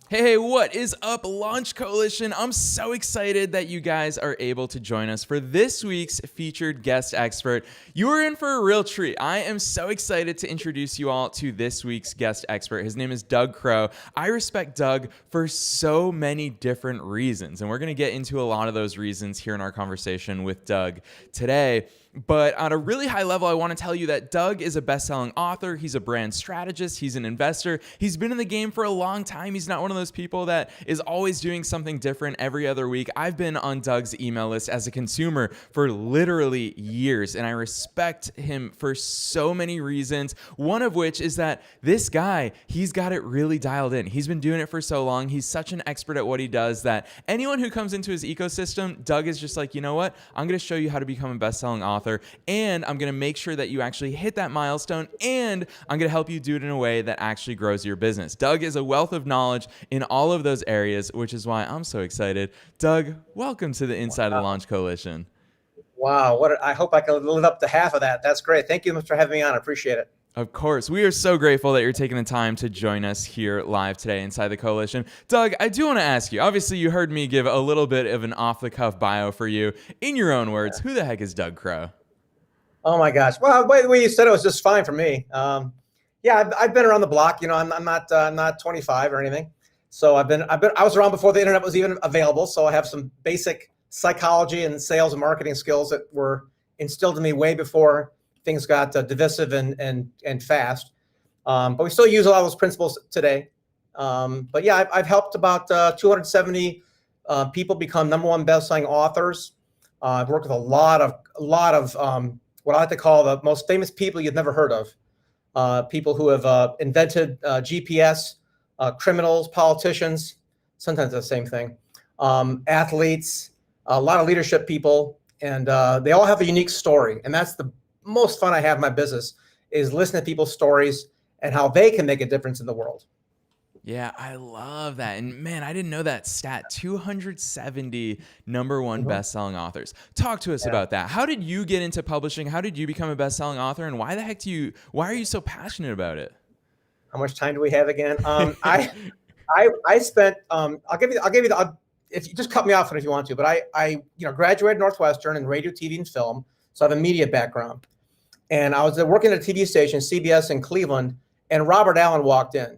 Hey, what is up, Launch Coalition? I'm so excited that you guys are able to join us for this week's featured guest expert. You are in for a real treat. I am so excited to introduce you all to this week's guest expert. His name is Doug Crowe. I respect Doug for so many different reasons, and we're going to get into a lot of those reasons here in our conversation with Doug today. But on a really high level, I want to tell you that Doug is a best-selling author. He's a brand strategist. He's an investor. He's been in the game for a long time. He's not one of those people that is always doing something different every other week. I've been on Doug's email list as a consumer for literally years, and I respect him for so many reasons. One of which is that this guy, he's got it really dialed in. He's been doing it for so long. He's such an expert at what he does that anyone who comes into his ecosystem, Doug is just like, you know what? I'm going to show you how to become a best-selling author. And I'm going to make sure that you actually hit that milestone, and I'm going to help you do it in a way that actually grows your business. Doug is a wealth of knowledge in all of those areas, which is why I'm so excited. Doug, welcome to the Inside of the Launch Coalition. Wow. I hope I can live up to half of that. That's great. Thank you for having me on. I appreciate it. Of course. We are so grateful that you're taking the time to join us here live today inside the Coalition. Doug, I do want to ask you, obviously you heard me give a little bit of an off-the-cuff bio for you. In your own words, who the heck is Doug Crowe? Oh my gosh. Well, the way you said it was just fine for me. I've been around the block. You know, I'm not 25 or anything. So I was around before the internet was even available. So I have some basic psychology and sales and marketing skills that were instilled in me way before things got divisive and fast. But we still use a lot of those principles today. But yeah, I've helped about 270 people become #1 best-selling authors. I've worked with a lot of what I like to call the most famous people you've never heard of. People who have invented GPS, criminals, politicians, sometimes the same thing, athletes, a lot of leadership people, and they all have a unique story. And that's the most fun I have in my business, is listening to people's stories and how they can make a difference in the world. Yeah, I love that. And man, I didn't know that stat. 270 #1 best-selling authors. Talk to us about that. How did you get into publishing? How did you become a best-selling author? And why are you so passionate about it? How much time do we have again? I spent, I'll give you if you just cut me off if you want to, but I graduated Northwestern in radio, TV, and film. So I have a media background. And I was working at a TV station, CBS in Cleveland, and Robert Allen walked in,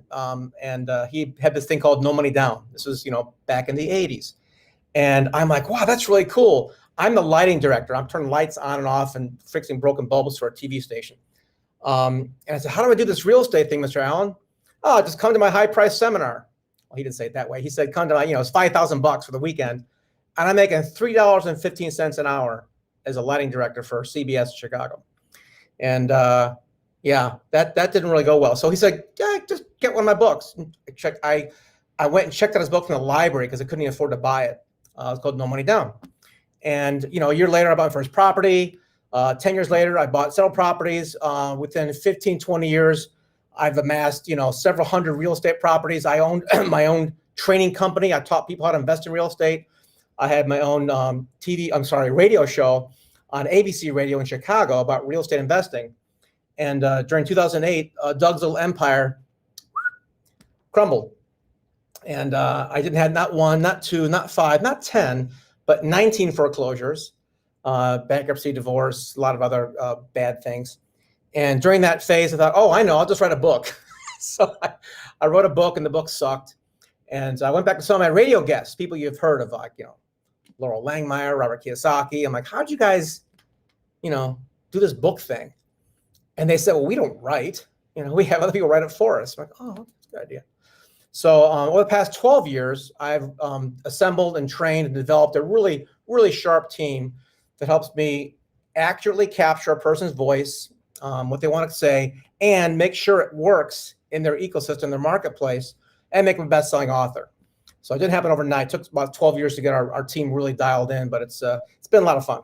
and he had this thing called No Money Down. This was, back in the 80s. And I'm like, wow, that's really cool. I'm the lighting director. I'm turning lights on and off and fixing broken bulbs for a TV station. And I said, how do I do this real estate thing, Mr. Allen? Oh, just come to my high-price seminar. Well, he didn't say it that way. He said, come to my, it's $5,000 for the weekend. And I'm making $3.15 an hour as a lighting director for CBS Chicago. And that didn't really go well. So he said, yeah, just get one of my books. I went and checked out his book from the library because I couldn't even afford to buy it. It's called No Money Down. And, a year later, I bought my first property. 10 years later, I bought several properties. Within 15, 20 years, I've amassed, several hundred real estate properties. I owned my own training company. I taught people how to invest in real estate. I had my own radio show on ABC radio in Chicago about real estate investing. And during 2008, Doug's little empire crumbled. And I didn't have not one, not two, not five, not 10, but 19 foreclosures, bankruptcy, divorce, a lot of other bad things. And during that phase, I thought, oh, I know, I'll just write a book. So I wrote a book, and the book sucked. And I went back to some of my radio guests, people you've heard of, like, Laurel Langmeyer, Robert Kiyosaki. I'm like, how'd you guys, do this book thing? And they said, well, we don't write. We have other people write it for us. I'm like, oh, that's a good idea. So over the past 12 years, I've assembled and trained and developed a really, really sharp team that helps me accurately capture a person's voice, what they want to say, and make sure it works in their ecosystem, their marketplace, and make them a best-selling author. So it didn't happen overnight. It took about 12 years to get our team really dialed in, but it's been a lot of fun.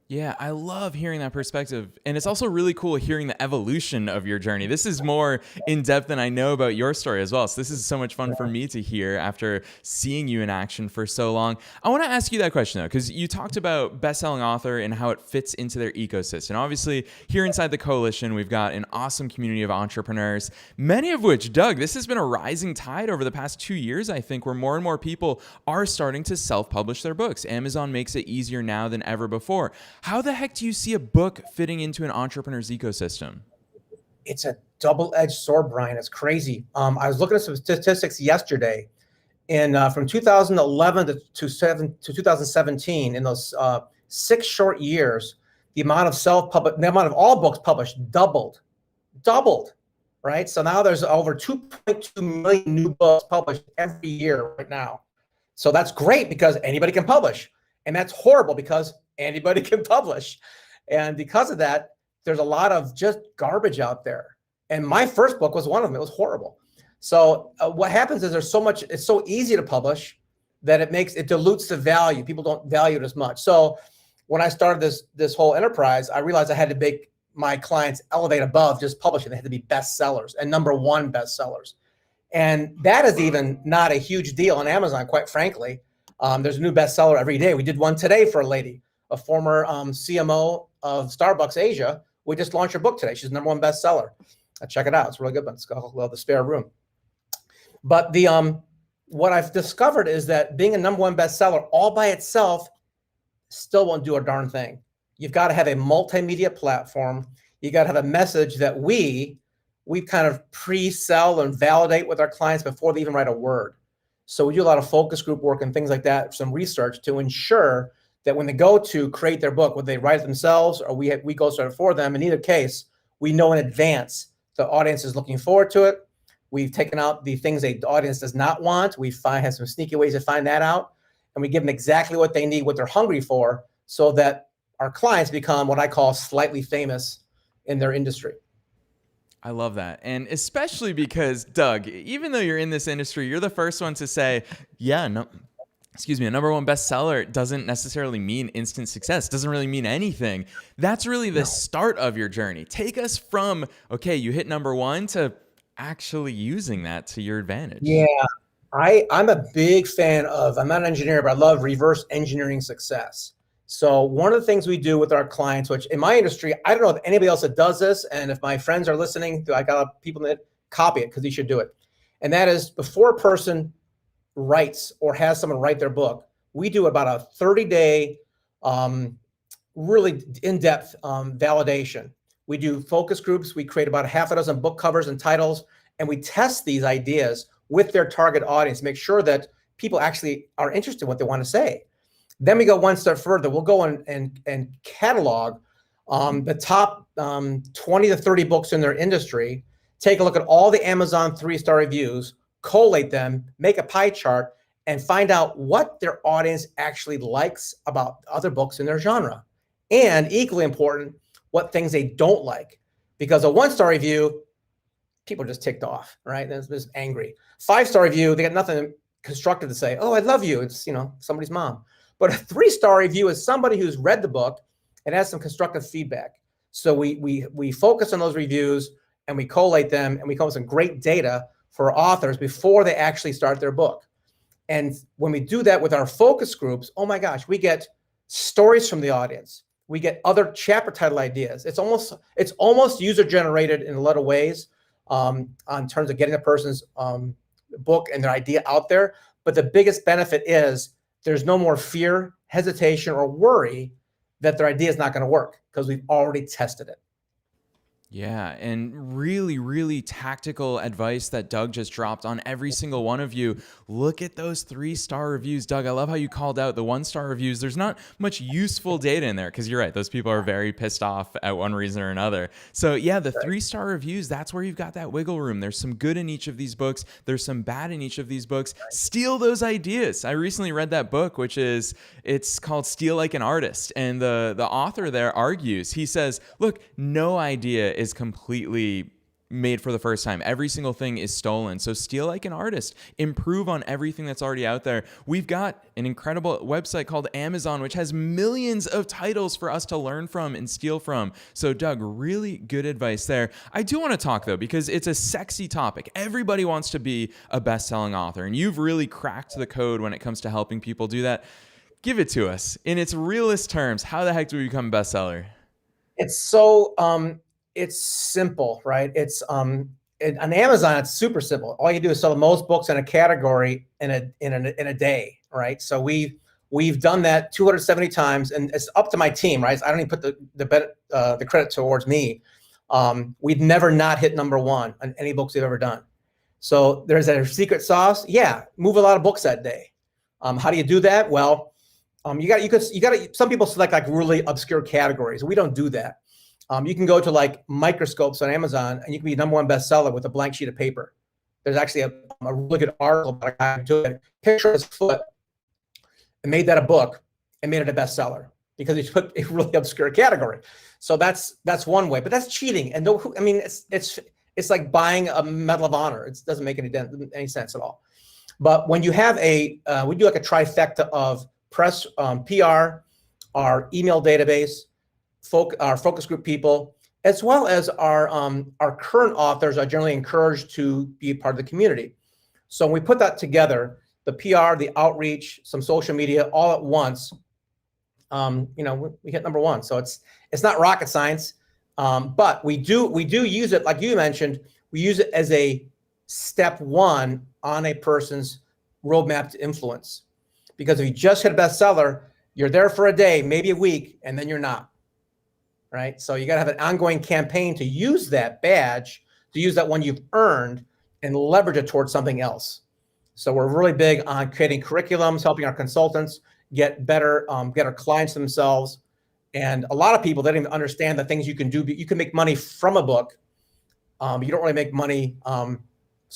Yeah, I love hearing that perspective. And it's also really cool hearing the evolution of your journey. This is more in depth than I know about your story as well. So this is so much fun for me to hear after seeing you in action for so long. I want to ask you that question though, because you talked about best-selling author and how it fits into their ecosystem. Obviously, here inside the coalition, we've got an awesome community of entrepreneurs, many of which, Doug, this has been a rising tide over the past 2 years, I think, where more and more people are starting to self-publish their books. Amazon makes it easier now than ever before. How the heck do you see a book fitting into an entrepreneur's ecosystem? It's a double-edged sword, Brian. It's crazy. I was looking at some statistics yesterday, and from 2011 to 2017, in those 6 short years, the amount of all books published doubled, right? So now there's over 2.2 million new books published every year right now. So that's great because anybody can publish, and that's horrible because anybody can publish. And because of that, there's a lot of just garbage out there. And my first book was one of them. It was horrible. So what happens is it's so easy to publish that it dilutes the value. People don't value it as much. So when I started this whole enterprise, I realized I had to make my clients elevate above just publishing. They had to be bestsellers and #1 bestsellers. And that is even not a huge deal on Amazon, quite frankly. There's a new bestseller every day. We did one today for a lady, a former CMO of Starbucks Asia. We just launched her book today. She's #1 bestseller. Check it out. It's a really good one. It's called The Spare Room. But what I've discovered is that being a #1 bestseller all by itself still won't do a darn thing. You've got to have a multimedia platform. You got to have a message that we kind of pre-sell and validate with our clients before they even write a word. So we do a lot of focus group work and things like that, some research to ensure that when they go to create their book, whether they write it themselves or we go start it for them, in either case, we know in advance the audience is looking forward to it. We've taken out the things the audience does not want. We have some sneaky ways to find that out. And we give them exactly what they need, what they're hungry for, so that our clients become what I call slightly famous in their industry. I love that. And especially because, Doug, even though you're in this industry, you're the first one to say, yeah, no, excuse me, a #1 bestseller doesn't necessarily mean instant success. Doesn't really mean anything. That's really the start of your journey. Take us from, okay, you hit #1 to actually using that to your advantage. Yeah, I'm a big fan I'm not an engineer, but I love reverse engineering success. So one of the things we do with our clients, which in my industry, I don't know if anybody else that does this, and if my friends are listening, I got people that copy it because you should do it. And that is, before a person writes or has someone write their book, we do about a 30-day, really in-depth validation. We do focus groups. We create about 6 book covers and titles, and we test these ideas with their target audience, make sure that people actually are interested in what they want to say. Then we go one step further. We'll go and catalog the top 20 to 30 books in their industry, take a look at all the Amazon 3-star reviews, collate them, make a pie chart, and find out what their audience actually likes about other books in their genre. And equally important, what things they don't like. Because a 1-star review, people are just ticked off, right? They're just angry. 5-star review, they got nothing constructive to say. Oh, I love you. It's, somebody's mom. But a 3-star review is somebody who's read the book and has some constructive feedback. So we focus on those reviews and we collate them and we come up with some great data for authors before they actually start their book. And when we do that with our focus groups, oh my gosh, we get stories from the audience. We get other chapter title ideas. It's almost user generated in a lot of ways on terms of getting a person's book and their idea out there. But the biggest benefit is there's no more fear, hesitation, or worry that their idea is not going to work because we've already tested it. Yeah, and really, really tactical advice that Doug just dropped on every single one of you. Look at those 3-star reviews. Doug, I love how you called out the 1-star reviews. There's not much useful data in there because you're right. Those people are very pissed off at one reason or another. So yeah, the 3-star reviews, that's where you've got that wiggle room. There's some good in each of these books. There's some bad in each of these books. Steal those ideas. I recently read that book, it's called Steal Like an Artist. And the author there argues, he says, look, no idea is completely made for the first time. Every single thing is stolen. So steal like an artist. Improve on everything that's already out there. We've got an incredible website called Amazon, which has millions of titles for us to learn from and steal from. So Doug, really good advice there. I do want to talk though, because it's a sexy topic. Everybody wants to be a best-selling author, and you've really cracked the code when it comes to helping people do that. Give it to us in its realest terms. How the heck do we become a bestseller? It's simple, right? On Amazon, it's super simple. All you do is sell the most books in a category in a day, right? So we've done that 270 times, and it's up to my team, right? I don't even put the credit towards me. We've never not hit number one on any books we've ever done. So there's a secret sauce. Yeah, move a lot of books that day. How do you do that? Well, you got some people select like really obscure categories. We don't do that. You can go to like microscopes on Amazon, and you can be number one bestseller with a blank sheet of paper. There's actually a really good article about a guy who took a picture of his foot and made that a book and made it a bestseller because he took a really obscure category. So that's one way, but that's cheating. And it's like buying a Medal of Honor. It doesn't make any sense at all. But when you have we do like a trifecta of press, PR, our email database, our focus group people, as well as our current authors are generally encouraged to be part of the community. So when we put that together, the PR, the outreach, some social media, all at once, we hit number one. So it's not rocket science, but we do use it, like you mentioned, we use it as a step one on a person's roadmap to influence. Because if you just hit a bestseller, you're there for a day, maybe a week, and then you're not. Right? So you got to have an ongoing campaign to use that badge, to use that one you've earned and leverage it towards something else. So we're really big on creating curriculums, helping our consultants get better, get our clients themselves. And a lot of people, they don't even understand the things you can do. You can make money from a book. You don't really make money,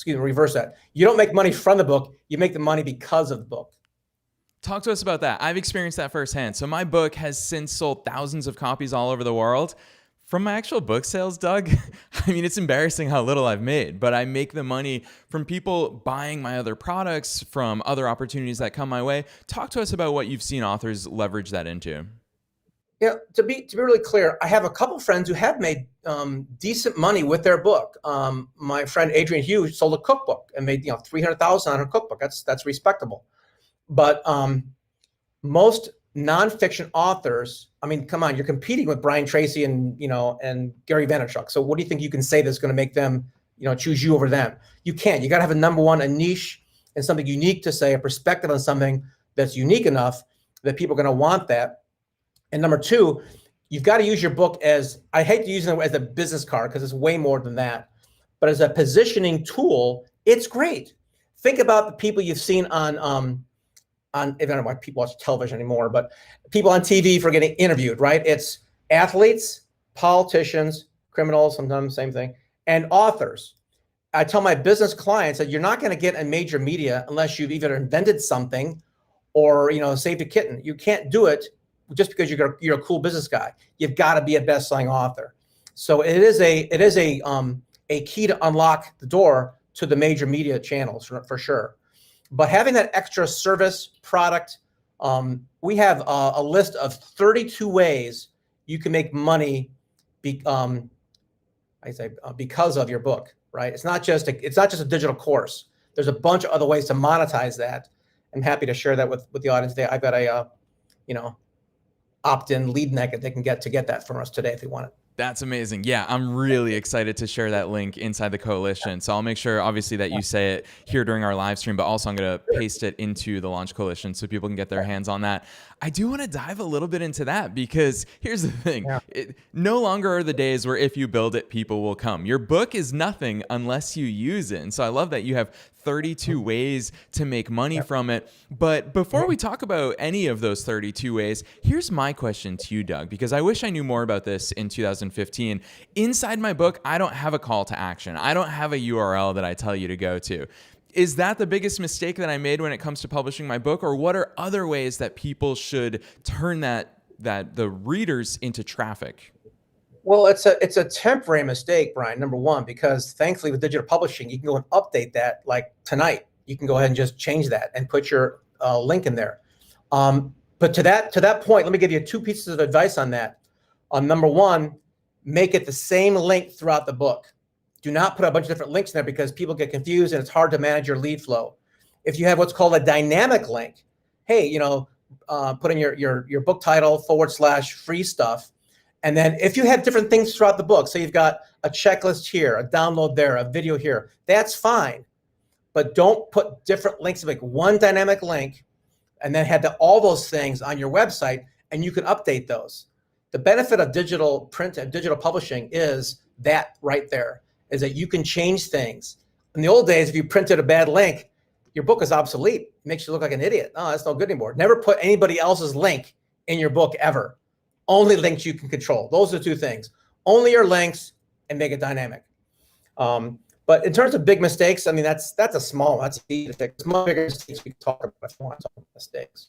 reverse that. You don't make money from the book. You make the money because of the book. Talk to us about that. I've experienced that firsthand. So my book has since sold thousands of copies all over the world. From my actual book sales, Doug, I mean, it's embarrassing how little I've made, but I make the money from people buying my other products, from other opportunities that come my way. Talk to us about what you've seen authors leverage that into. Yeah, to be really clear, I have a couple friends who have made decent money with their book. My friend Adrienne Hughes sold a cookbook and made $300,000 on her cookbook. That's respectable. But most nonfiction authors, I mean, come on, you're competing with Brian Tracy and Gary Vaynerchuk. So what do you think you can say that's going to make them, choose you over them? You can't. You got to have a niche and something unique to say, a perspective on something that's unique enough that people are going to want that. And number two, you've got to use your book I hate to use it as a business card because it's way more than that, but as a positioning tool, it's great. Think about the people you've seen on I don't know why people watch television anymore, but people on TV for getting interviewed, right? It's athletes, politicians, criminals, sometimes same thing, and authors. I tell my business clients that you're not going to get in major media unless you've either invented something or saved a kitten. You can't do it just because you're a cool business guy. You've got to be a best-selling author. So it is a key to unlock the door to the major media channels for sure. But having that extra service product, we have a list of 32 ways you can make money because of your book, right? It's not just a digital course. There's a bunch of other ways to monetize that. I'm happy to share that with the audience today. I've got a opt-in lead magnet they can get that from us today if they want it. That's amazing. Yeah, I'm really excited to share that link inside the coalition. So I'll make sure, obviously, that you say it here during our live stream, but also I'm going to paste it into the Launch Coalition so people can get their hands on that. I do want to dive a little bit into that because here's the thing. No longer are the days where if you build it, people will come. Your book is nothing unless you use it. And so I love that you have 32 ways to make money from it. But before we talk about any of those 32 ways, here's my question to you, Doug, because I wish I knew more about this in 2015. Inside my book, I don't have a call to action. I don't have a URL that I tell you to go to. Is that the biggest mistake that I made when it comes to publishing my book? Or what are other ways that people should turn the readers into traffic? Well, it's a temporary mistake, Brian, number one, because thankfully with digital publishing, you can go and update that like tonight. You can go ahead and just change that and put your link in there. But to that point, let me give you two pieces of advice on that. Number one, make it the same link throughout the book. Do not put a bunch of different links in there because people get confused and it's hard to manage your lead flow. If you have what's called a dynamic link, hey, put in your book title / free stuff. And then if you have different things throughout the book, so you've got a checklist here, a download there, a video here, that's fine. But don't put different links, like one dynamic link, and then have all those things on your website, and you can update those. The benefit of digital print and digital publishing is that right there, is that you can change things. In the old days, if you printed a bad link, your book is obsolete. It makes you look like an idiot. Oh, that's no good anymore. Never put anybody else's link in your book ever. Only links you can control. Those are the two things. Only your links and make it dynamic. But in terms of big mistakes, I mean, that's a small one. That's easy to fix. Much bigger mistakes we can talk about if you want to talk about mistakes.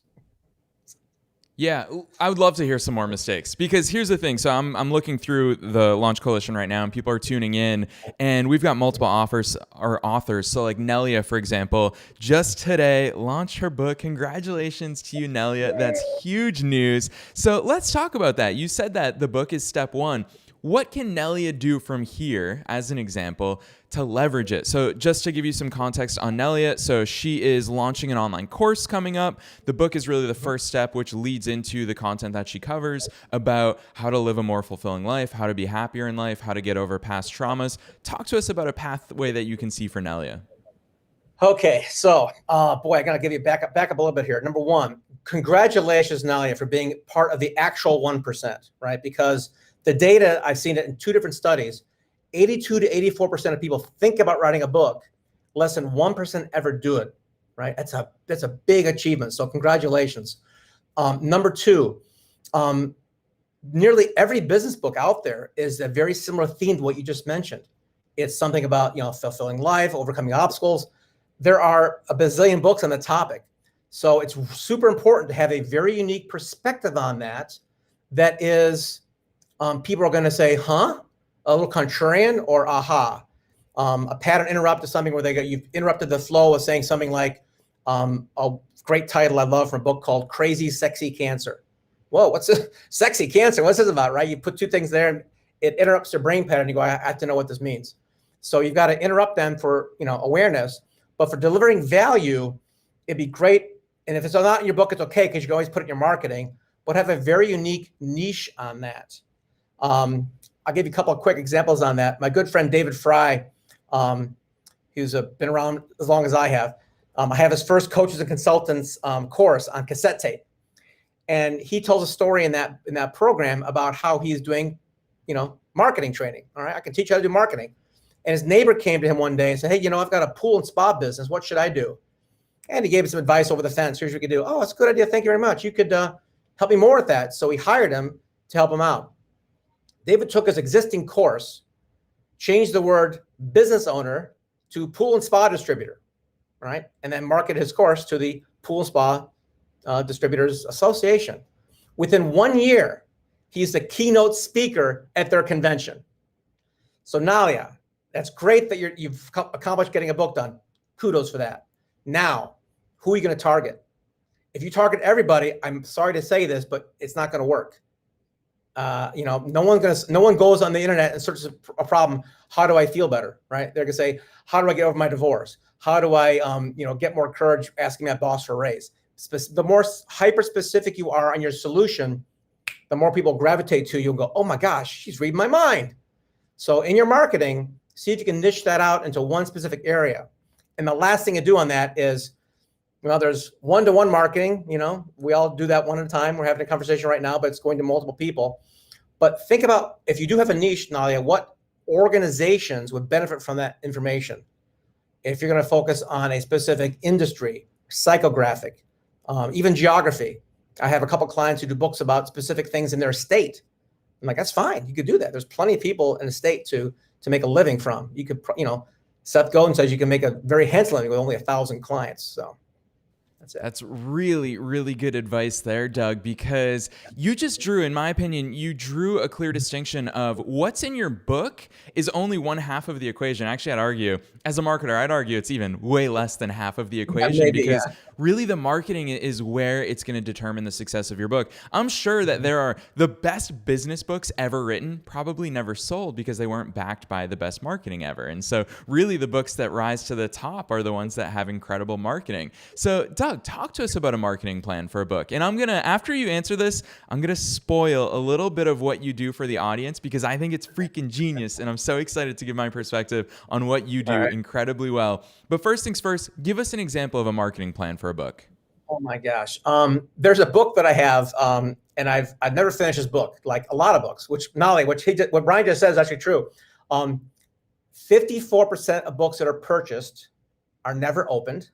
Yeah, I would love to hear some more mistakes, because here's the thing. So I'm looking through the Launch Coalition right now, and people are tuning in, and we've got multiple authors. So like Nelia, for example, just today launched her book. Congratulations to you, Nelia. That's huge news. So let's talk about that. You said that the book is step one. What can Nelia do from here, as an example, to leverage it? So just to give you some context on Nelia, so she is launching an online course coming up. The book is really the first step, which leads into the content that she covers about how to live a more fulfilling life, how to be happier in life, how to get over past traumas. Talk to us about a pathway that you can see for Nelia. Okay, so boy, I gotta give you back up a little bit here. Number one, congratulations, Nelia, for being part of the actual 1%, right? Because the data, I've seen it in two different studies, 82 to 84% of people think about writing a book. Less than 1% ever do it, right? That's a big achievement. So congratulations. Number two, nearly every business book out there is a very similar theme to what you just mentioned. It's something about, fulfilling life, overcoming obstacles. There are a bazillion books on the topic. So it's super important to have a very unique perspective on that is, people are going to say, huh? A little contrarian, or aha. A pattern interrupt is something where you've interrupted the flow of saying something like, a great title I love from a book called Crazy Sexy Cancer. Whoa, what's this? Sexy cancer? What's this about, right? You put two things there and it interrupts their brain pattern. You go, I have to know what this means. So you've got to interrupt them for awareness. But for delivering value, it'd be great. And if it's not in your book, it's okay, because you can always put it in your marketing, but have a very unique niche on that. I'll give you a couple of quick examples on that. My good friend David Fry, who's been around as long as I have his first Coaches and Consultants course on cassette tape, and he tells a story in that program about how he's doing, marketing training. All right, I can teach you how to do marketing. And his neighbor came to him one day and said, "Hey, I've got a pool and spa business. What should I do?" And he gave him some advice over the fence. Here's what you could do. Oh, that's a good idea. Thank you very much. You could help me more with that. So he hired him to help him out. David took his existing course, changed the word business owner to pool and spa distributor, right? And then marketed his course to the Pool and Spa Distributors Association. Within 1 year, he's the keynote speaker at their convention. So Nelia, that's great that you've accomplished getting a book done. Kudos for that. Now, who are you going to target? If you target everybody, I'm sorry to say this, but it's not going to work. No one goes on the internet and searches a problem. How do I feel better? Right? They're gonna say, how do I get over my divorce? How do I, get more courage asking my boss for a raise? The more hyper specific you are on your solution, the more people gravitate to you and go, oh my gosh, she's reading my mind. So in your marketing, see if you can niche that out into one specific area. And the last thing to do on that is, there's one-to-one marketing, we all do that one at a time. We're having a conversation right now, but it's going to multiple people. But think about, if you do have a niche, Nelia, what organizations would benefit from that information? If you're going to focus on a specific industry, psychographic, even geography. I have a couple clients who do books about specific things in their state. I'm like, that's fine. You could do that. There's plenty of people in a state to make a living from. You could, Seth Godin says you can make a very handsome living with only 1,000 clients. So. That's it. That's really, really good advice there, Doug, because you just drew, in my opinion, you drew a clear distinction of what's in your book is only one half of the equation. Actually, I'd argue, as a marketer, I'd argue it's even way less than half of the equation because really the marketing is where it's going to determine the success of your book. I'm sure that there are the best business books ever written, probably never sold because they weren't backed by the best marketing ever. And so really the books that rise to the top are the ones that have incredible marketing. So Doug, talk to us about a marketing plan for a book. And I'm going to, after you answer this, I'm going to spoil a little bit of what you do for the audience because I think it's freaking genius. And I'm so excited to give my perspective on what you do incredibly well. But first things first, give us an example of a marketing plan for a book. Oh my gosh. There's a book that I have, and I've never finished this book, like a lot of books, what Brian just said is actually true. 54% of books that are purchased are never opened.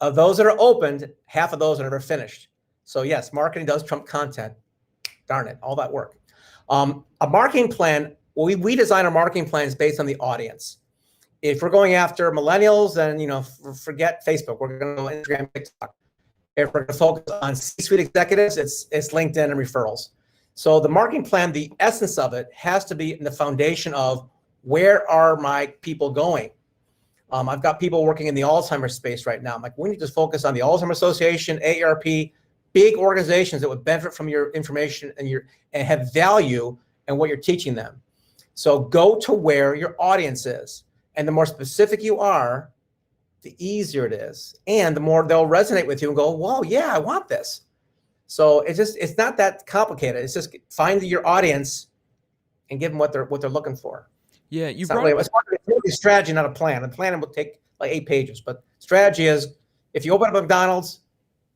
Of those that are opened, half of those are never finished. So yes, marketing does trump content. Darn it, all that work. A marketing plan, we design our marketing plans based on the audience. If we're going after millennials, then forget Facebook. We're going to go Instagram, TikTok. If we're going to focus on C-suite executives, it's LinkedIn and referrals. So the marketing plan, the essence of it has to be in the foundation of where are my people going? I've got people working in the Alzheimer's space right now. I'm like, we need to focus on the Alzheimer's Association, AARP, big organizations that would benefit from your information and have value in what you're teaching them. So go to where your audience is. And the more specific you are, the easier it is. And the more they'll resonate with you and go, whoa, yeah, I want this. So it's not that complicated. It's just find your audience and give them what they're looking for. Yeah, it's really a strategy, not a plan. A plan will take like 8 pages, but strategy is if you open up a McDonald's,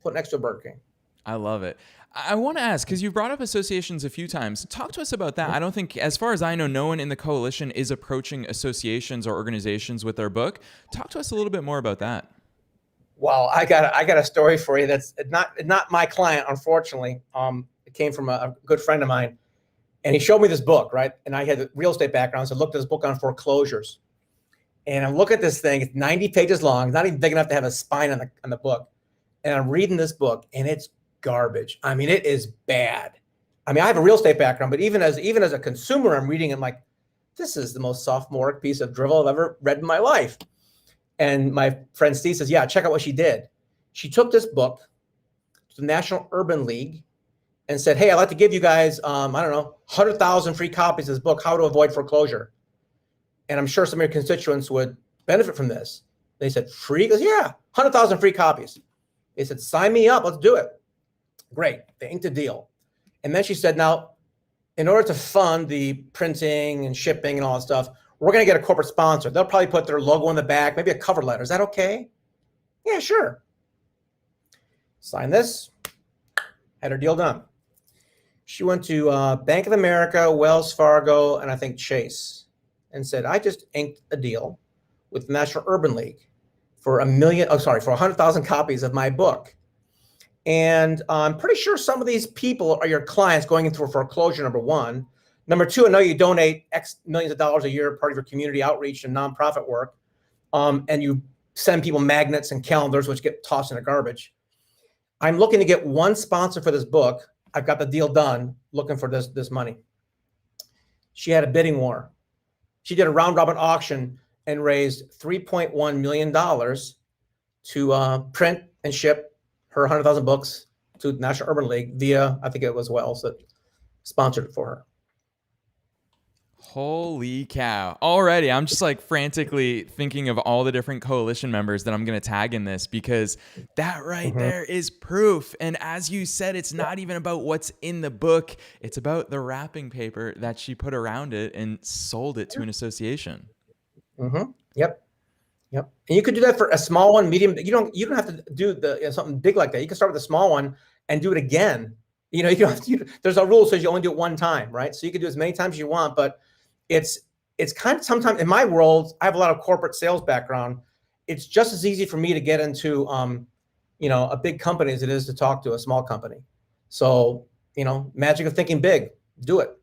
put next to a Burger King. I love it. I want to ask, because you've brought up associations a few times. Talk to us about that. I don't think, as far as I know, no one in the coalition is approaching associations or organizations with their book. Talk to us a little bit more about that. Well, I got a story for you that's not my client, unfortunately. It came from a good friend of mine. And he showed me this book, right? And I had a real estate background, so I looked at this book on foreclosures. And I look at this thing, it's 90 pages long. It's not even big enough to have a spine on the book. And I'm reading this book, and it's garbage. I mean, it is bad. I mean, I have a real estate background, but even as a consumer, I'm reading it, I'm like, this is the most sophomoric piece of drivel I've ever read in my life. And my friend Steve says, yeah, check out what she did. She took this book to the National Urban League and said, hey, I'd like to give you guys, 100,000 free copies of this book, How to Avoid Foreclosure. And I'm sure some of your constituents would benefit from this. They said, free? He goes, yeah, 100,000 free copies. They said, sign me up, let's do it. Great, they inked a deal. And then she said, now, in order to fund the printing and shipping and all that stuff, we're gonna get a corporate sponsor. They'll probably put their logo in the back, maybe a cover letter. Is that okay? Yeah, sure. Sign this, had her deal done. She went to Bank of America, Wells Fargo, and I think Chase, and said, I just inked a deal with the National Urban League for 100,000 copies of my book. And I'm pretty sure some of these people are your clients going into a foreclosure, number one. Number two, I know you donate X millions of dollars a year, part of your community outreach and nonprofit work. And you send people magnets and calendars, which get tossed in the garbage. I'm looking to get one sponsor for this book. I've got the deal done, looking for this money. She had a bidding war. She did a round robin auction and raised $3.1 million to print and ship her 100,000 books to the National Urban League via, I think it was Wells that sponsored it for her. Holy cow. Already, I'm just like frantically thinking of all the different coalition members that I'm going to tag in this because that right there is proof. And as you said, it's not even about what's in the book. It's about the wrapping paper that she put around it and sold it to an association. Yep. And you could do that for a small one, medium. You don't have to do something big like that. You can start with a small one and do it again. You don't have to, there's a rule that says you only do it one time, right? So you can do as many times as you want, but it's kind of sometimes in my world, I have a lot of corporate sales background. It's just as easy for me to get into, a big company as it is to talk to a small company. So, magic of thinking big, do it.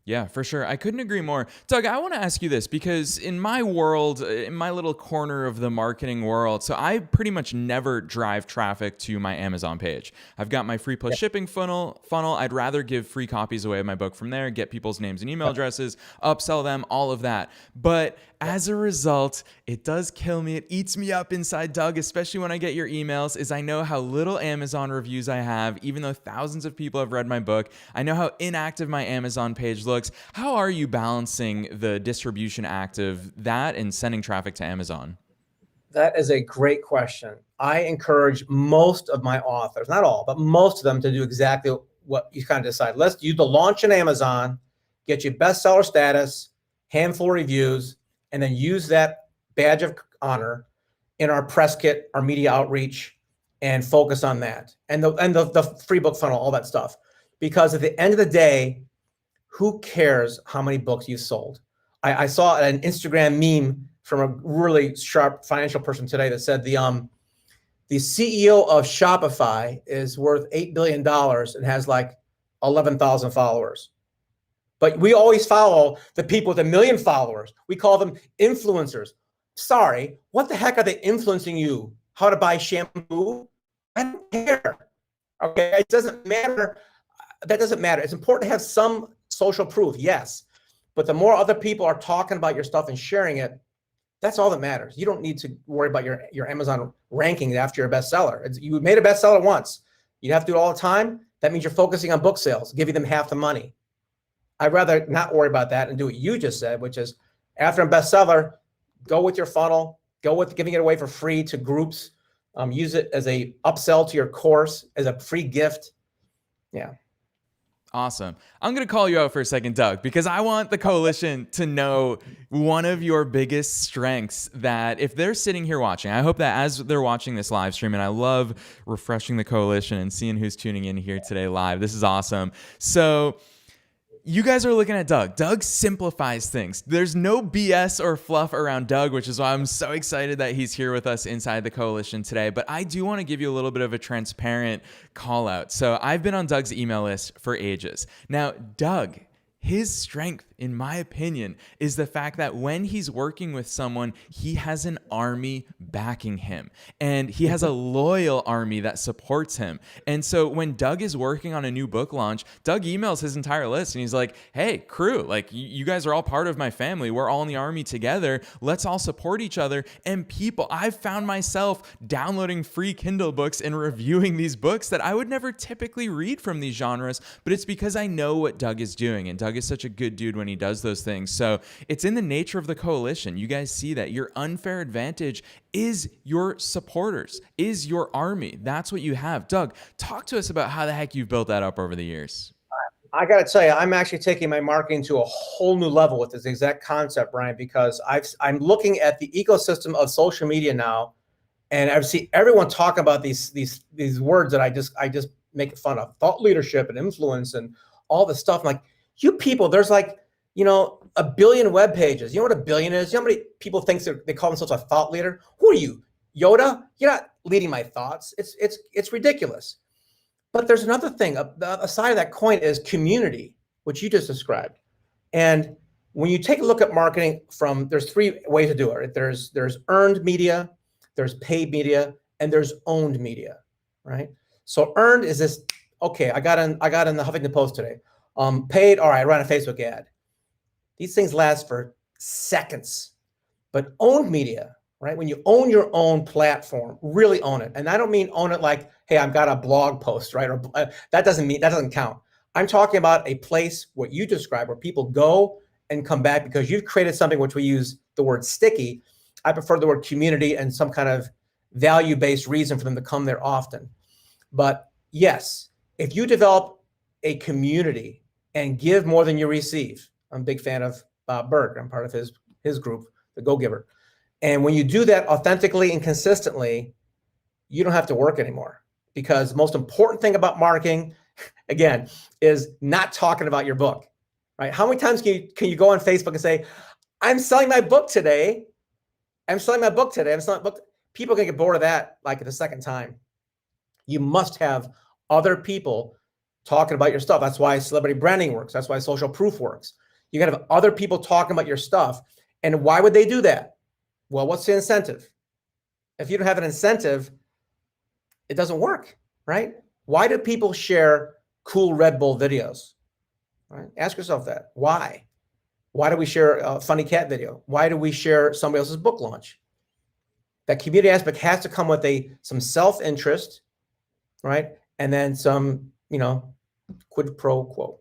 Yeah, for sure. I couldn't agree more. Doug, I want to ask you this because in my world, in my little corner of the marketing world, so I pretty much never drive traffic to my Amazon page. I've got my free plus shipping funnel. I'd rather give free copies away of my book from there, get people's names and email addresses, upsell them, all of that. But as a result, it does kill me. It eats me up inside, Doug, especially when I get your emails, is I know how little Amazon reviews I have, even though thousands of people have read my book. I know how inactive my Amazon page looks. How are you balancing the distribution act of that and sending traffic to Amazon? That is a great question. I encourage most of my authors, not all, but most of them, to do exactly what you kind of decide. Let's do the launch in Amazon, get you bestseller status, handful of reviews, and then use that badge of honor in our press kit, our media outreach, and focus on that. And the free book funnel, all that stuff. Because at the end of the day, who cares how many books you've sold? I saw an Instagram meme from a really sharp financial person today that said the CEO of Shopify is worth $8 billion and has like 11,000 followers. But we always follow the people with 1 million followers. We call them influencers. Sorry, what the heck are they influencing you? How to buy shampoo? I don't care. Okay, it doesn't matter. That doesn't matter. It's important to have some social proof, yes. But the more other people are talking about your stuff and sharing it, that's all that matters. You don't need to worry about your Amazon ranking after you're a bestseller. You made a bestseller once. You have to do it all the time. That means you're focusing on book sales, giving them half the money. I'd rather not worry about that and do what you just said, which is after a bestseller, go with your funnel, go with giving it away for free to groups, use it as a upsell to your course, as a free gift. Yeah. Awesome. I'm going to call you out for a second, Doug, because I want the coalition to know one of your biggest strengths that if they're sitting here watching, I hope that as they're watching this live stream, and I love refreshing the coalition and seeing who's tuning in here today live. This is awesome. So you guys are looking at Doug. Doug simplifies things. There's no BS or fluff around Doug, which is why I'm so excited that he's here with us inside the coalition today. But I do want to give you a little bit of a transparent call out. So I've been on Doug's email list for ages. Now, Doug, his strength, in my opinion, is the fact that when he's working with someone, he has an army backing him and he has a loyal army that supports him. And so when Doug is working on a new book launch, Doug emails his entire list and he's like, hey, crew, like you guys are all part of my family. We're all in the army together. Let's all support each other. And people, I've found myself downloading free Kindle books and reviewing these books that I would never typically read from these genres, but it's because I know what Doug is doing. And Doug is such a good dude when he does those things. So it's in the nature of the coalition. You guys see that your unfair advantage is your supporters, is your army. That's what you have. Doug, talk to us about how the heck you've built that up over the years. I got to tell you, I'm actually taking my marketing to a whole new level with this exact concept, Brian, because I'm looking at the ecosystem of social media now, and I see everyone talk about these words that I just make fun of: thought leadership and influence and all this stuff. I'm like, you people, there's like, 1 billion web pages. You know what a billion is? You know how many people think they call themselves a thought leader? Who are you, Yoda? You're not leading my thoughts. It's ridiculous. But there's another thing. A side of that coin is community, which you just described. And when you take a look at marketing there's 3 ways to do it. Right? There's earned media, there's paid media, and there's owned media, right? So earned is this, okay, I got in the Huffington Post today. Paid, all right, I run a Facebook ad. These things last for seconds. But owned media, right? When you own your own platform, really own it. And I don't mean own it like, hey, I've got a blog post, right? Or that doesn't count. I'm talking about a place, what you describe, where people go and come back because you've created something, which we use the word sticky. I prefer the word community and some kind of value-based reason for them to come there often. But yes, if you develop a community and give more than you receive, I'm a big fan of Bob Berg. I'm part of his group, the Go Giver. And when you do that authentically and consistently, you don't have to work anymore, because the most important thing about marketing, again, is not talking about your book, right? How many times can you go on Facebook and say, I'm selling my book today. I'm selling my book today. I'm selling my book. People can get bored of that like the second time. You must have other people talking about your stuff. That's why celebrity branding works. That's why social proof works. You got to have other people talking about your stuff. And why would they do that? Well, what's the incentive? If you don't have an incentive, it doesn't work, right? Why do people share cool Red Bull videos? Right? Ask yourself that. Why? Why do we share a funny cat video? Why do we share somebody else's book launch? That community aspect has to come with some self-interest, right? And then some, quid pro quo.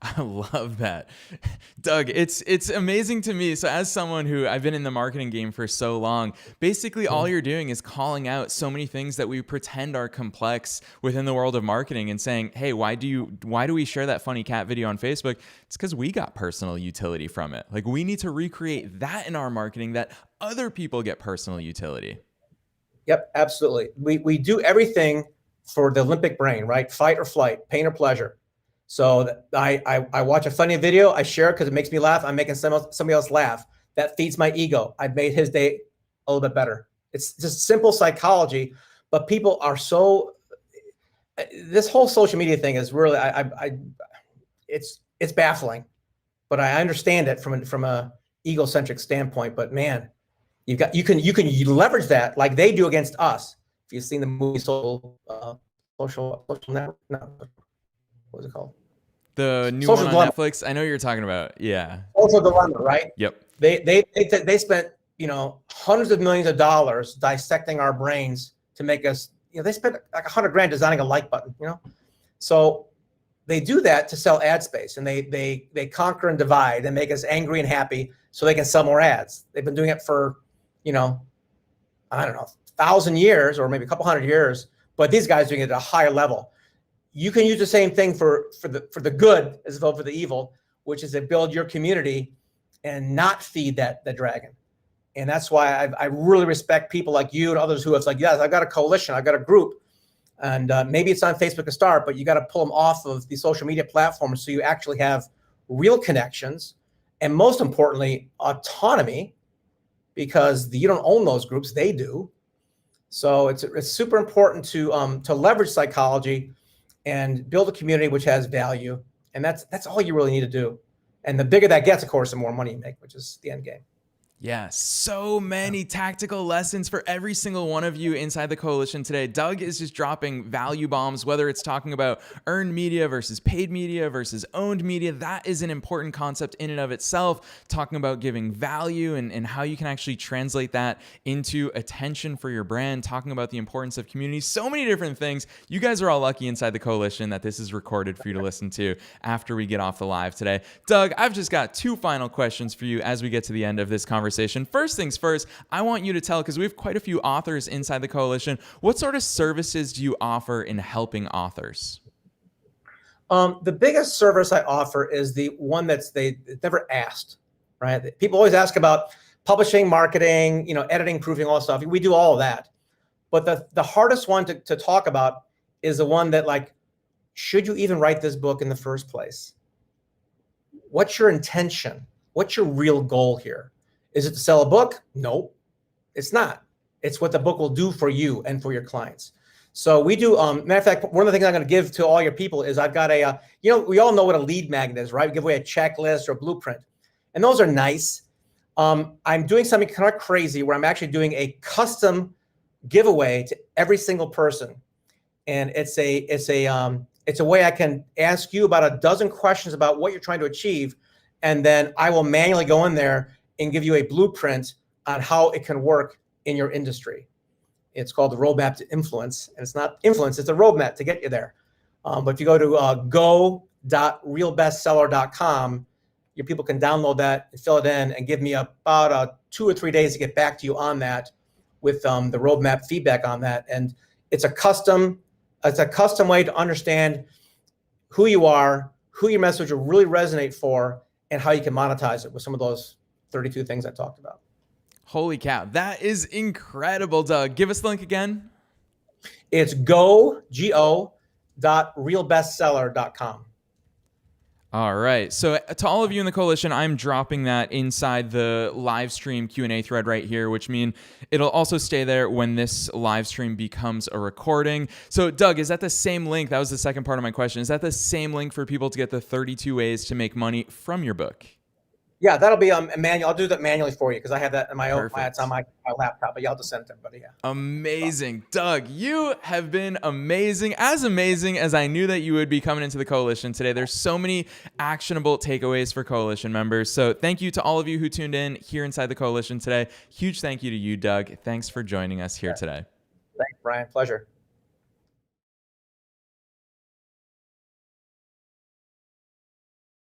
I love that. Doug, it's amazing to me. So as someone who I've been in the marketing game for so long, basically all you're doing is calling out so many things that we pretend are complex within the world of marketing and saying, hey, why do we share that funny cat video on Facebook? It's because we got personal utility from it. Like, we need to recreate that in our marketing, that other people get personal utility. Yep, absolutely. We do everything for the Olympic brain, right? Fight or flight, pain or pleasure. So I watch a funny video, I share it because it makes me laugh. I'm making somebody else laugh. That feeds my ego. I've made his day a little bit better. It's just simple psychology, but people are so. This whole social media thing is really, it's baffling, but I understand it from a egocentric standpoint. But man, you can leverage that like they do against us. If you've seen the movie Social Network, no, what was it called? The new Social one on Dilemma. Netflix. I know what you're talking about. Yeah. Social Dilemma, right? Yep. They spent hundreds of millions of dollars dissecting our brains to make us. They spent like $100,000 designing a like button. So they do that to sell ad space, and they conquer and divide and make us angry and happy so they can sell more ads. They've been doing it for I don't know, 1,000 years or maybe a couple hundred years, but these guys are doing it at a higher level. You can use the same thing for the good as well for the evil, which is to build your community and not feed the dragon. And that's why I really respect people like you and others who have like, yes, I've got a coalition, I've got a group, and maybe it's on Facebook to start, but you got to pull them off of the social media platforms so you actually have real connections, and most importantly, autonomy, because you don't own those groups, they do. So it's super important to leverage psychology and build a community which has value, and that's all you really need to do. And the bigger that gets, of course, the more money you make, which is the end game. Yeah, so many tactical lessons for every single one of you inside the coalition today. Doug is just dropping value bombs, whether it's talking about earned media versus paid media versus owned media. That is an important concept in and of itself, talking about giving value and how you can actually translate that into attention for your brand, talking about the importance of community, so many different things. You guys are all lucky inside the coalition that this is recorded for you to listen to after we get off the live today. Doug, I've just got two final questions for you as we get to the end of this conversation. First things first, I want you to tell, because we have quite a few authors inside the coalition, what sort of services do you offer in helping authors? The biggest service I offer is the one they never asked, right? People always ask about publishing, marketing, editing, proofing, all that stuff. We do all of that. But the hardest one to talk about is the one that, like, should you even write this book in the first place? What's your intention? What's your real goal here? Is it to sell a book? No, it's not. It's what the book will do for you and for your clients. So we do, matter of fact, one of the things I'm going to give to all your people is I've got we all know what a lead magnet is, right? We give away a checklist or a blueprint, and those are nice. I'm doing something kind of crazy where I'm actually doing a custom giveaway to every single person. And it's a way I can ask you about a dozen questions about what you're trying to achieve. And then I will manually go in there and give you a blueprint on how it can work in your industry. It's called the Roadmap to Influence, and it's not influence, it's a roadmap to get you there. But if you go to go.realbestseller.com, your people can download that and fill it in and give me about 2 or 3 days to get back to you on that with the roadmap feedback on that. And it's a custom way to understand who you are, who your message will really resonate for, and how you can monetize it with some of those 32 things I talked about. Holy cow. That is incredible, Doug. Give us the link again. It's go.realbestseller.com. All right. So to all of you in the coalition, I'm dropping that inside the live stream Q&A thread right here, which means it'll also stay there when this live stream becomes a recording. So Doug, is that the same link? That was the second part of my question. Is that the same link for people to get the 32 ways to make money from your book? Yeah, that'll be manual. I'll do that manually for you because I have that in my own. Perfect. It's on my laptop, but yeah, I'll just send it to everybody. Yeah. Amazing. Doug, you have been amazing as I knew that you would be coming into the coalition today. There's so many actionable takeaways for coalition members. So thank you to all of you who tuned in here inside the coalition today. Huge thank you to you, Doug. Thanks for joining us here today. Thanks, Brian. Pleasure.